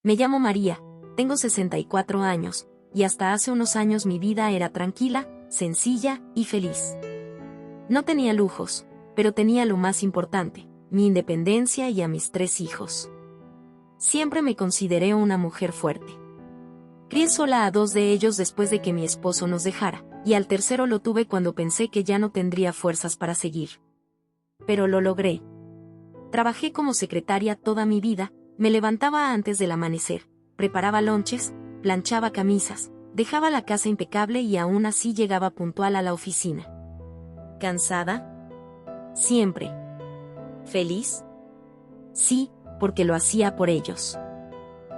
Me llamo María, tengo 64 años, y hasta hace unos años mi vida era tranquila, sencilla y feliz. No tenía lujos, pero tenía lo más importante, mi independencia y a mis 3 hijos. Siempre me consideré una mujer fuerte. Crié sola a 2 de ellos después de que mi esposo nos dejara, y al tercero lo tuve cuando pensé que ya no tendría fuerzas para seguir. Pero lo logré. Trabajé como secretaria toda mi vida, me levantaba antes del amanecer, preparaba lonches, planchaba camisas, dejaba la casa impecable y aún así llegaba puntual a la oficina. ¿Cansada? Siempre. ¿Feliz? Sí, porque lo hacía por ellos.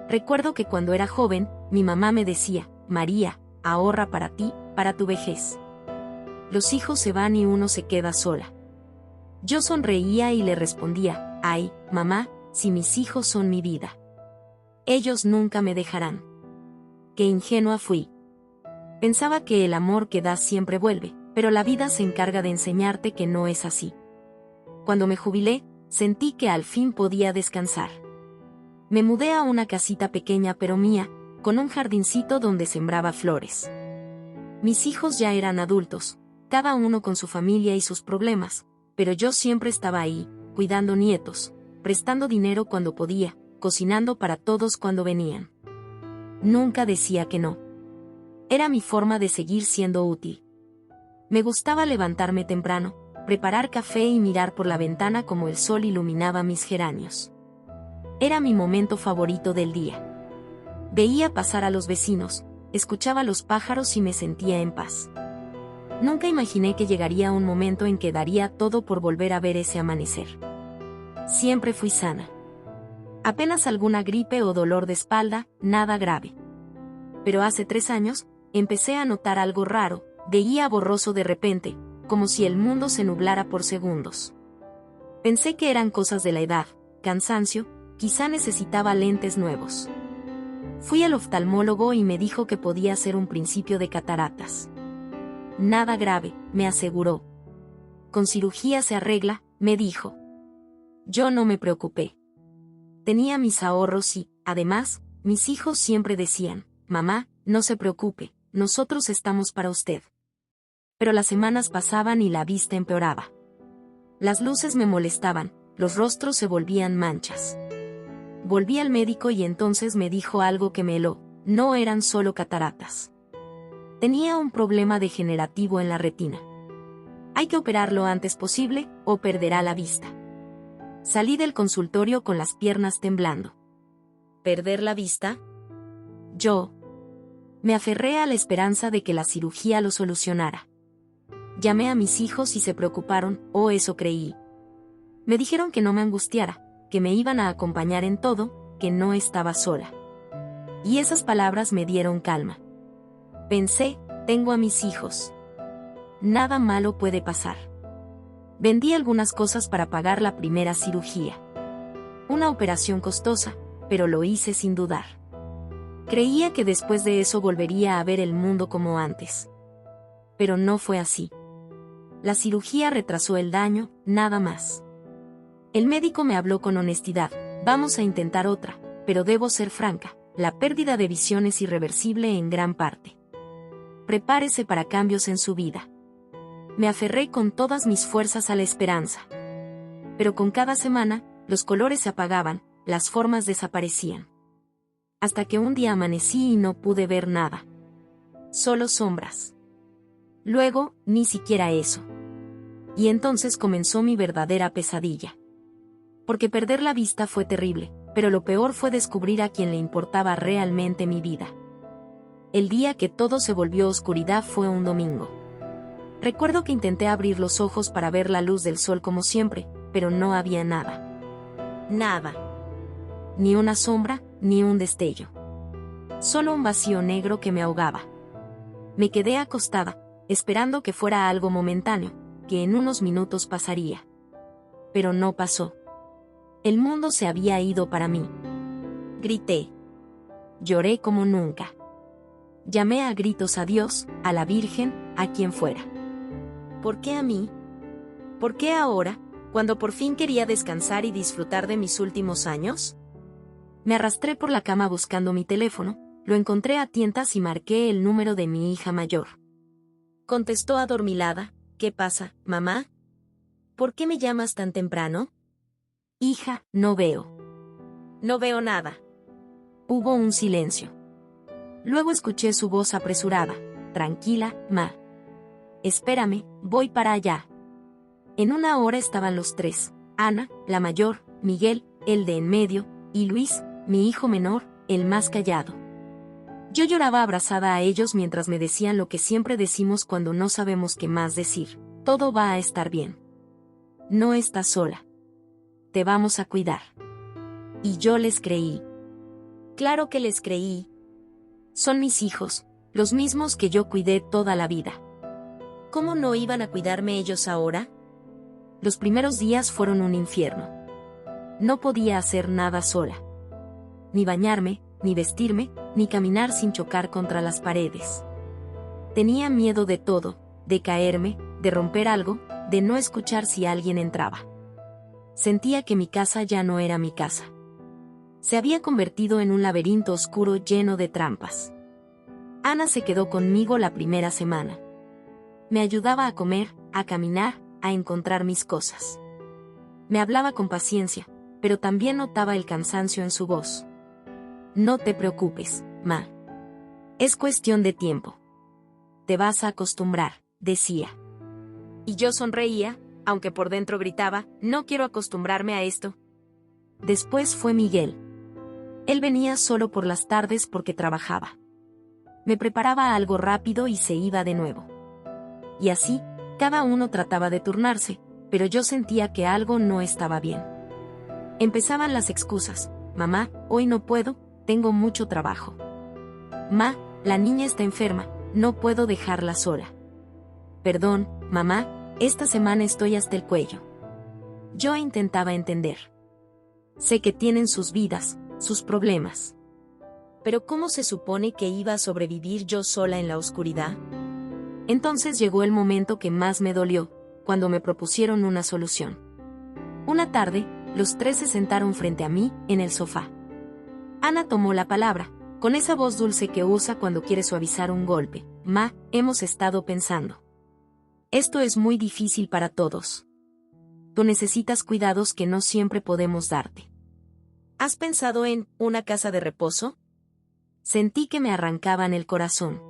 Recuerdo que cuando era joven, mi mamá me decía, María, ahorra para ti, para tu vejez. Los hijos se van y uno se queda sola. Yo sonreía y le respondía, ay, mamá, si mis hijos son mi vida. Ellos nunca me dejarán. Qué ingenua fui. Pensaba que el amor que das siempre vuelve, pero la vida se encarga de enseñarte que no es así. Cuando me jubilé, sentí que al fin podía descansar. Me mudé a una casita pequeña pero mía, con un jardincito donde sembraba flores. Mis hijos ya eran adultos, cada uno con su familia y sus problemas, pero yo siempre estaba ahí, cuidando nietos, prestando dinero cuando podía, cocinando para todos cuando venían. Nunca decía que no. Era mi forma de seguir siendo útil. Me gustaba levantarme temprano, preparar café y mirar por la ventana como el sol iluminaba mis geranios. Era mi momento favorito del día. Veía pasar a los vecinos, escuchaba los pájaros y me sentía en paz. Nunca imaginé que llegaría un momento en que daría todo por volver a ver ese amanecer. Siempre fui sana. Apenas alguna gripe o dolor de espalda, nada grave. Pero hace 3 años, empecé a notar algo raro, veía borroso de repente, como si el mundo se nublara por segundos. Pensé que eran cosas de la edad, cansancio, quizá necesitaba lentes nuevos. Fui al oftalmólogo y me dijo que podía ser un principio de cataratas. Nada grave, me aseguró. Con cirugía se arregla, me dijo. Yo no me preocupé. Tenía mis ahorros y, además, mis hijos siempre decían, mamá, no se preocupe, nosotros estamos para usted. Pero las semanas pasaban y la vista empeoraba. Las luces me molestaban, los rostros se volvían manchas. Volví al médico y entonces me dijo algo que me heló, no eran solo cataratas. Tenía un problema degenerativo en la retina. Hay que operarlo antes posible, o perderá la vista. Salí del consultorio con las piernas temblando. ¿Perder la vista? Yo. Me aferré a la esperanza de que la cirugía lo solucionara. Llamé a mis hijos y se preocuparon, o eso creí. Me dijeron que no me angustiara, que me iban a acompañar en todo, que no estaba sola. Y esas palabras me dieron calma. Pensé, tengo a mis hijos. Nada malo puede pasar. Vendí algunas cosas para pagar la primera cirugía. Una operación costosa, pero lo hice sin dudar. Creía que después de eso volvería a ver el mundo como antes. Pero no fue así. La cirugía retrasó el daño, nada más. El médico me habló con honestidad, vamos a intentar otra, pero debo ser franca, la pérdida de visión es irreversible en gran parte. Prepárese para cambios en su vida. Me aferré con todas mis fuerzas a la esperanza. Pero con cada semana, los colores se apagaban, las formas desaparecían. Hasta que un día amanecí y no pude ver nada. Solo sombras. Luego, ni siquiera eso. Y entonces comenzó mi verdadera pesadilla. Porque perder la vista fue terrible, pero lo peor fue descubrir a quien le importaba realmente mi vida. El día que todo se volvió oscuridad fue un domingo. Recuerdo que intenté abrir los ojos para ver la luz del sol como siempre, pero no había nada. Nada. Ni una sombra, ni un destello. Solo un vacío negro que me ahogaba. Me quedé acostada, esperando que fuera algo momentáneo, que en unos minutos pasaría. Pero no pasó. El mundo se había ido para mí. Grité. Lloré como nunca. Llamé a gritos a Dios, a la Virgen, a quien fuera. ¿Por qué a mí? ¿Por qué ahora, cuando por fin quería descansar y disfrutar de mis últimos años? Me arrastré por la cama buscando mi teléfono, lo encontré a tientas y marqué el número de mi hija mayor. Contestó adormilada: ¿Qué pasa, mamá? ¿Por qué me llamas tan temprano? Hija, no veo. No veo nada. Hubo un silencio. Luego escuché su voz apresurada: Tranquila, ma. Espérame, voy para allá. En una hora estaban los tres: Ana, la mayor, Miguel, el de en medio, y Luis, mi hijo menor, el más callado. Yo lloraba abrazada a ellos mientras me decían lo que siempre decimos cuando no sabemos qué más decir: todo va a estar bien. No estás sola. Te vamos a cuidar. Y yo les creí. Claro que les creí. Son mis hijos, los mismos que yo cuidé toda la vida. ¿Cómo no iban a cuidarme ellos ahora? Los primeros días fueron un infierno. No podía hacer nada sola. Ni bañarme, ni vestirme, ni caminar sin chocar contra las paredes. Tenía miedo de todo, de caerme, de romper algo, de no escuchar si alguien entraba. Sentía que mi casa ya no era mi casa. Se había convertido en un laberinto oscuro lleno de trampas. Ana se quedó conmigo la primera semana. Me ayudaba a comer, a caminar, a encontrar mis cosas. Me hablaba con paciencia, pero también notaba el cansancio en su voz. No te preocupes, ma. Es cuestión de tiempo. Te vas a acostumbrar, decía. Y yo sonreía, aunque por dentro gritaba: no quiero acostumbrarme a esto. Después fue Miguel. Él venía solo por las tardes porque trabajaba. Me preparaba algo rápido y se iba de nuevo. Y así, cada uno trataba de turnarse, pero yo sentía que algo no estaba bien. Empezaban las excusas: mamá, hoy no puedo, tengo mucho trabajo. Ma, la niña está enferma, no puedo dejarla sola. Perdón, mamá, esta semana estoy hasta el cuello. Yo intentaba entender. Sé que tienen sus vidas, sus problemas. Pero ¿cómo se supone que iba a sobrevivir yo sola en la oscuridad? Entonces llegó el momento que más me dolió, cuando me propusieron una solución. Una tarde, los tres se sentaron frente a mí, en el sofá. Ana tomó la palabra, con esa voz dulce que usa cuando quiere suavizar un golpe. Ma, hemos estado pensando. Esto es muy difícil para todos. Tú necesitas cuidados que no siempre podemos darte. ¿Has pensado en una casa de reposo? Sentí que me arrancaban el corazón.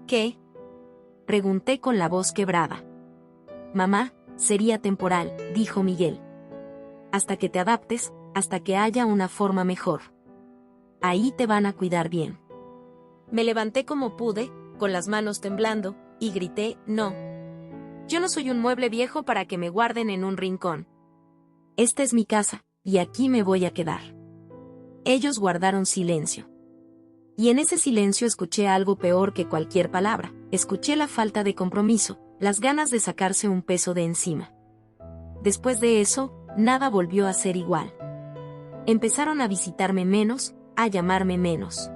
¿Qué? Pregunté con la voz quebrada. Mamá, sería temporal, dijo Miguel. Hasta que te adaptes, hasta que haya una forma mejor. Ahí te van a cuidar bien. Me levanté como pude, con las manos temblando, y grité: no. Yo no soy un mueble viejo para que me guarden en un rincón. Esta es mi casa, y aquí me voy a quedar. Ellos guardaron silencio. Y en ese silencio escuché algo peor que cualquier palabra. Escuché la falta de compromiso, las ganas de sacarse un peso de encima. Después de eso, nada volvió a ser igual. Empezaron a visitarme menos, a llamarme menos.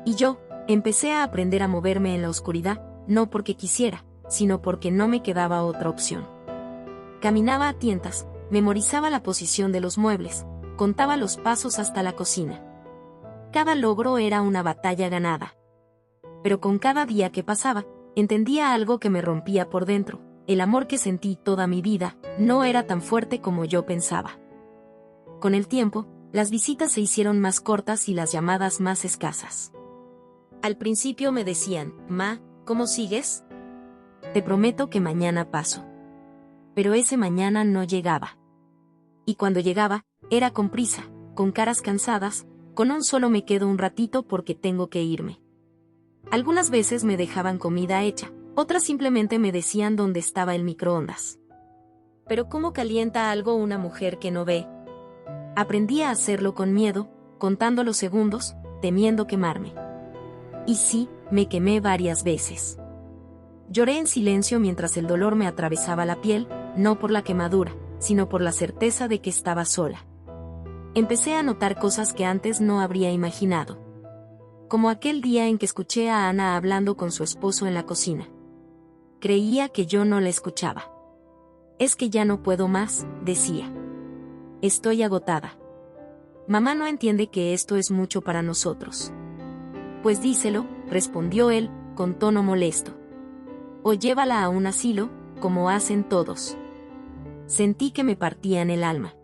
Y yo, empecé a aprender a moverme en la oscuridad, no porque quisiera, sino porque no me quedaba otra opción. Caminaba a tientas, memorizaba la posición de los muebles, contaba los pasos hasta la cocina. Cada logro era una batalla ganada. Pero con cada día que pasaba, entendía algo que me rompía por dentro: el amor que sentí toda mi vida no era tan fuerte como yo pensaba. Con el tiempo, las visitas se hicieron más cortas y las llamadas más escasas. Al principio me decían: Ma, ¿cómo sigues? Te prometo que mañana paso. Pero ese mañana no llegaba. Y cuando llegaba, era con prisa, con caras cansadas, con un solo me quedo un ratito porque tengo que irme. Algunas veces me dejaban comida hecha, otras simplemente me decían dónde estaba el microondas. Pero ¿cómo calienta algo una mujer que no ve? Aprendí a hacerlo con miedo, contando los segundos, temiendo quemarme. Y sí, me quemé varias veces. Lloré en silencio mientras el dolor me atravesaba la piel, no por la quemadura, sino por la certeza de que estaba sola. Empecé a notar cosas que antes no habría imaginado. Como aquel día en que escuché a Ana hablando con su esposo en la cocina. Creía que yo no la escuchaba. Es que ya no puedo más, decía. Estoy agotada. mamá no entiende que esto es mucho para nosotros. Pues díselo, respondió él, con tono molesto. O llévala a un asilo, como hacen todos. Sentí que me partían el alma.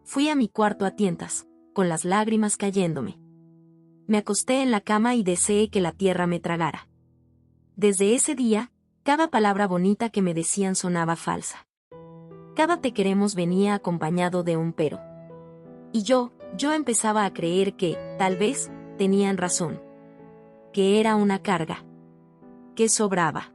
Fui a mi cuarto a tientas, con las lágrimas cayéndome. Me acosté en la cama y deseé que la tierra me tragara. Desde ese día, cada palabra bonita que me decían sonaba falsa. Cada te queremos venía acompañado de un pero. Y yo empezaba a creer que, tal vez, tenían razón. Que era una carga. Que sobraba.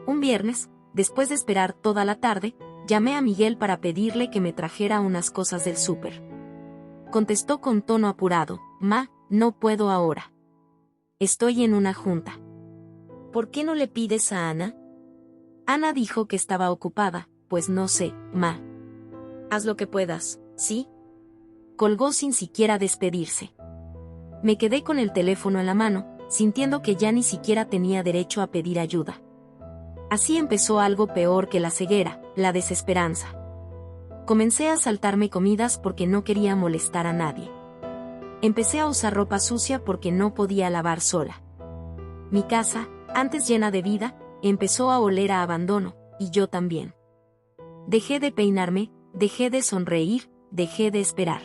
Un viernes, después de esperar toda la tarde, llamé a Miguel para pedirle que me trajera unas cosas del súper. Contestó con tono apurado: «Ma, no puedo ahora. Estoy en una junta». «¿Por qué no le pides a Ana?» Ana dijo que estaba ocupada. «Pues no sé, ma». «Haz lo que puedas, ¿sí?». Colgó sin siquiera despedirse. Me quedé con el teléfono en la mano, sintiendo que ya ni siquiera tenía derecho a pedir ayuda. Así empezó algo peor que la ceguera, la desesperanza. Comencé a saltarme comidas porque no quería molestar a nadie. Empecé a usar ropa sucia porque no podía lavar sola. Mi casa, antes llena de vida, empezó a oler a abandono, y yo también. Dejé de peinarme, dejé de sonreír, dejé de esperar.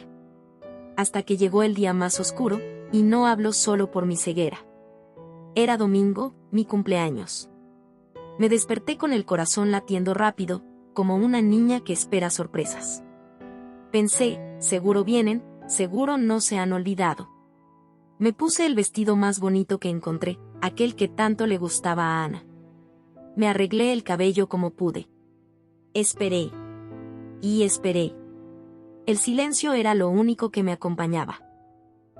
Hasta que llegó el día más oscuro, y no hablo solo por mi ceguera. Era domingo, mi cumpleaños. Me desperté con el corazón latiendo rápido, como una niña que espera sorpresas. Pensé, seguro vienen, seguro no se han olvidado. Me puse el vestido más bonito que encontré, aquel que tanto le gustaba a Ana. Me arreglé el cabello como pude. Esperé. Y esperé. El silencio era lo único que me acompañaba.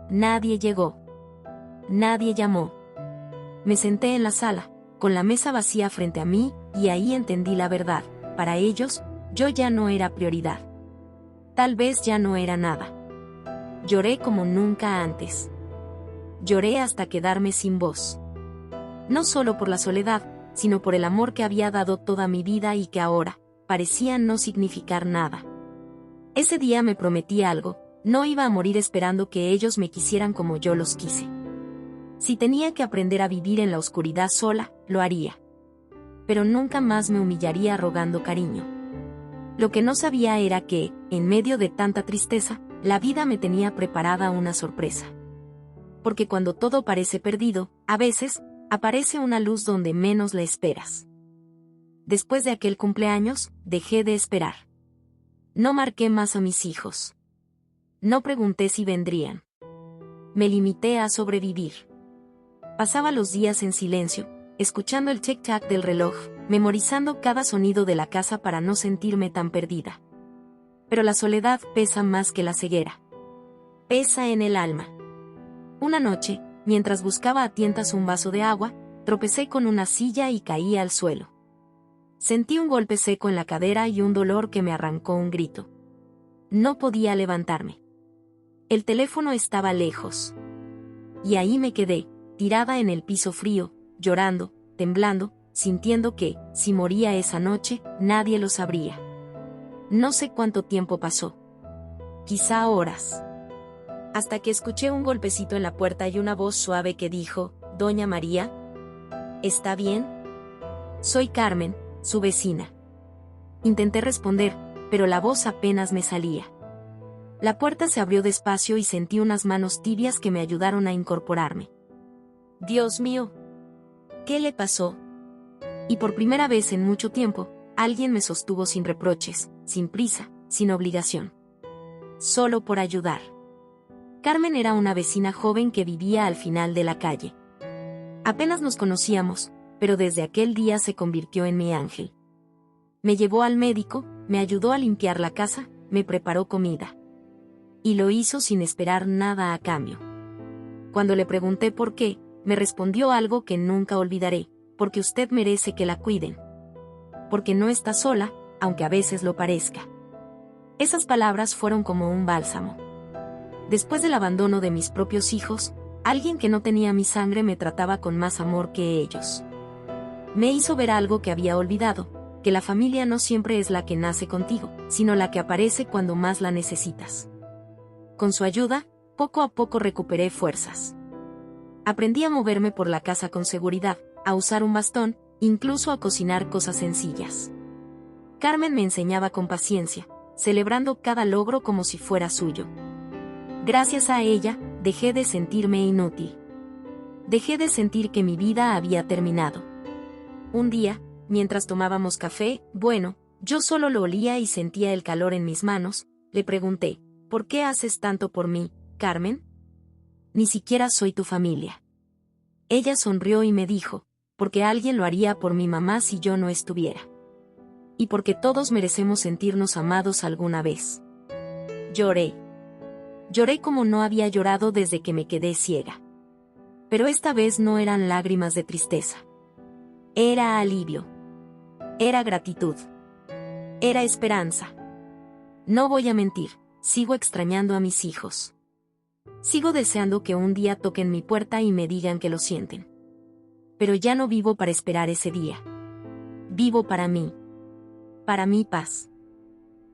Nadie llegó. Nadie llamó. Me senté en la sala, con la mesa vacía frente a mí, y ahí entendí la verdad. Para ellos, yo ya no era prioridad. Tal vez ya no era nada. Lloré como nunca antes. Lloré hasta quedarme sin voz. No solo por la soledad, sino por el amor que había dado toda mi vida y que ahora parecía no significar nada. Ese día me prometí algo: no iba a morir esperando que ellos me quisieran como yo los quise. Si tenía que aprender a vivir en la oscuridad sola, lo haría. Pero nunca más me humillaría rogando cariño. Lo que no sabía era que, en medio de tanta tristeza, la vida me tenía preparada una sorpresa. Porque cuando todo parece perdido, a veces, aparece una luz donde menos la esperas. Después de aquel cumpleaños, dejé de esperar. No marqué más a mis hijos. No pregunté si vendrían. Me limité a sobrevivir. Pasaba los días en silencio, escuchando el tic-tac del reloj, memorizando cada sonido de la casa para no sentirme tan perdida. Pero la soledad pesa más que la ceguera. Pesa en el alma. Una noche, mientras buscaba a tientas un vaso de agua, tropecé con una silla y caí al suelo. Sentí un golpe seco en la cadera y un dolor que me arrancó un grito. No podía levantarme. El teléfono estaba lejos. Y ahí me quedé, tirada en el piso frío, llorando, temblando, sintiendo que, si moría esa noche, nadie lo sabría. No sé cuánto tiempo pasó. Quizá horas. Hasta que escuché un golpecito en la puerta y una voz suave que dijo: «Doña María, ¿está bien?». «Soy Carmen, su vecina». Intenté responder, pero la voz apenas me salía. La puerta se abrió despacio y sentí unas manos tibias que me ayudaron a incorporarme. Dios mío, ¿qué le pasó? Y por primera vez en mucho tiempo, alguien me sostuvo sin reproches, sin prisa, sin obligación. Solo por ayudar. Carmen era una vecina joven que vivía al final de la calle. Apenas nos conocíamos, pero desde aquel día se convirtió en mi ángel. Me llevó al médico, me ayudó a limpiar la casa, me preparó comida. Y lo hizo sin esperar nada a cambio. Cuando le pregunté por qué, me respondió algo que nunca olvidaré: «Porque usted merece que la cuiden. Porque no está sola, aunque a veces lo parezca». Esas palabras fueron como un bálsamo. Después del abandono de mis propios hijos, alguien que no tenía mi sangre me trataba con más amor que ellos. Me hizo ver algo que había olvidado: que la familia no siempre es la que nace contigo, sino la que aparece cuando más la necesitas. Con su ayuda, poco a poco recuperé fuerzas. Aprendí a moverme por la casa con seguridad, a usar un bastón, incluso a cocinar cosas sencillas. Carmen me enseñaba con paciencia, celebrando cada logro como si fuera suyo. Gracias a ella, dejé de sentirme inútil. Dejé de sentir que mi vida había terminado. Un día, mientras tomábamos café, yo solo lo olía y sentía el calor en mis manos, le pregunté, ¿por qué haces tanto por mí, Carmen? Ni siquiera soy tu familia. Ella sonrió y me dijo, porque alguien lo haría por mi mamá si yo no estuviera. Y porque todos merecemos sentirnos amados alguna vez. Lloré. Lloré como no había llorado desde que me quedé ciega. Pero esta vez no eran lágrimas de tristeza. Era alivio. Era gratitud. Era esperanza. No voy a mentir, sigo extrañando a mis hijos. Sigo deseando que un día toquen mi puerta y me digan que lo sienten. Pero ya no vivo para esperar ese día. Vivo para mí. Para mi paz.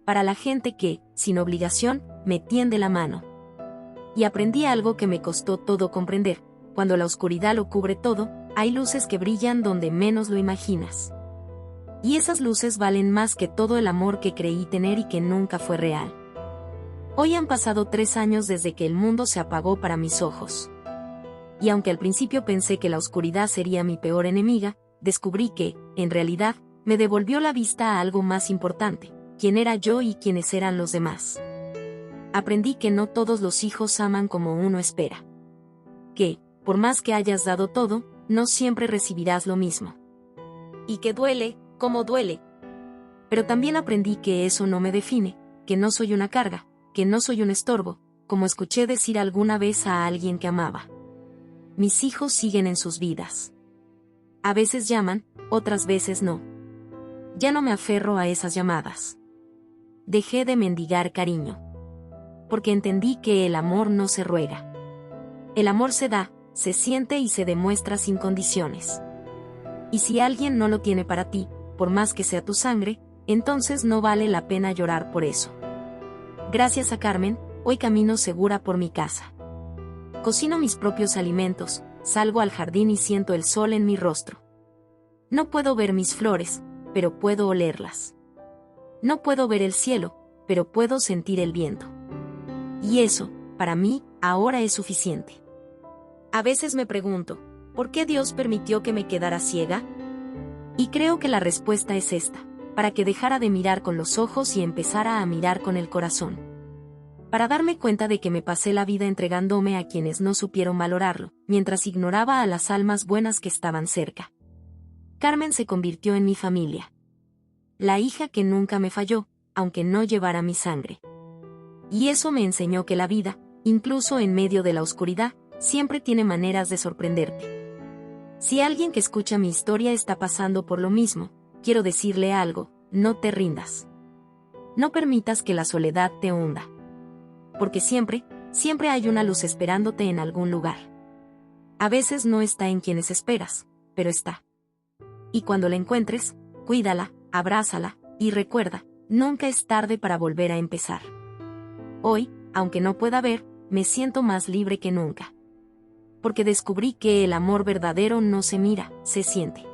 Para la gente que, sin obligación, me tiende la mano. Y aprendí algo que me costó todo comprender. Cuando la oscuridad lo cubre todo, hay luces que brillan donde menos lo imaginas. Y esas luces valen más que todo el amor que creí tener y que nunca fue real. Hoy han pasado 3 años desde que el mundo se apagó para mis ojos. Y aunque al principio pensé que la oscuridad sería mi peor enemiga, descubrí que, en realidad, me devolvió la vista a algo más importante, quién era yo y quiénes eran los demás. Aprendí que no todos los hijos aman como uno espera. Que, por más que hayas dado todo, no siempre recibirás lo mismo. Y que duele, como duele. Pero también aprendí que eso no me define, que no soy una carga, que no soy un estorbo, como escuché decir alguna vez a alguien que amaba. Mis hijos siguen en sus vidas. A veces llaman, otras veces no. Ya no me aferro a esas llamadas. Dejé de mendigar cariño. Porque entendí que el amor no se ruega. El amor se da, se siente y se demuestra sin condiciones. Y si alguien no lo tiene para ti, por más que sea tu sangre, entonces no vale la pena llorar por eso. Gracias a Carmen, hoy camino segura por mi casa. Cocino mis propios alimentos, salgo al jardín y siento el sol en mi rostro. No puedo ver mis flores, pero puedo olerlas. No puedo ver el cielo, pero puedo sentir el viento. Y eso, para mí, ahora es suficiente. A veces me pregunto, ¿por qué Dios permitió que me quedara ciega? Y creo que la respuesta es esta, para que dejara de mirar con los ojos y empezara a mirar con el corazón. Para darme cuenta de que me pasé la vida entregándome a quienes no supieron valorarlo, mientras ignoraba a las almas buenas que estaban cerca. Carmen se convirtió en mi familia. La hija que nunca me falló, aunque no llevara mi sangre. Y eso me enseñó que la vida, incluso en medio de la oscuridad, siempre tiene maneras de sorprenderte. Si alguien que escucha mi historia está pasando por lo mismo, quiero decirle algo, no te rindas. No permitas que la soledad te hunda. Porque siempre hay una luz esperándote en algún lugar. A veces no está en quienes esperas, pero está. Y cuando la encuentres, cuídala, abrázala, y recuerda, nunca es tarde para volver a empezar. Hoy, aunque no pueda ver, me siento más libre que nunca. Porque descubrí que el amor verdadero no se mira, se siente.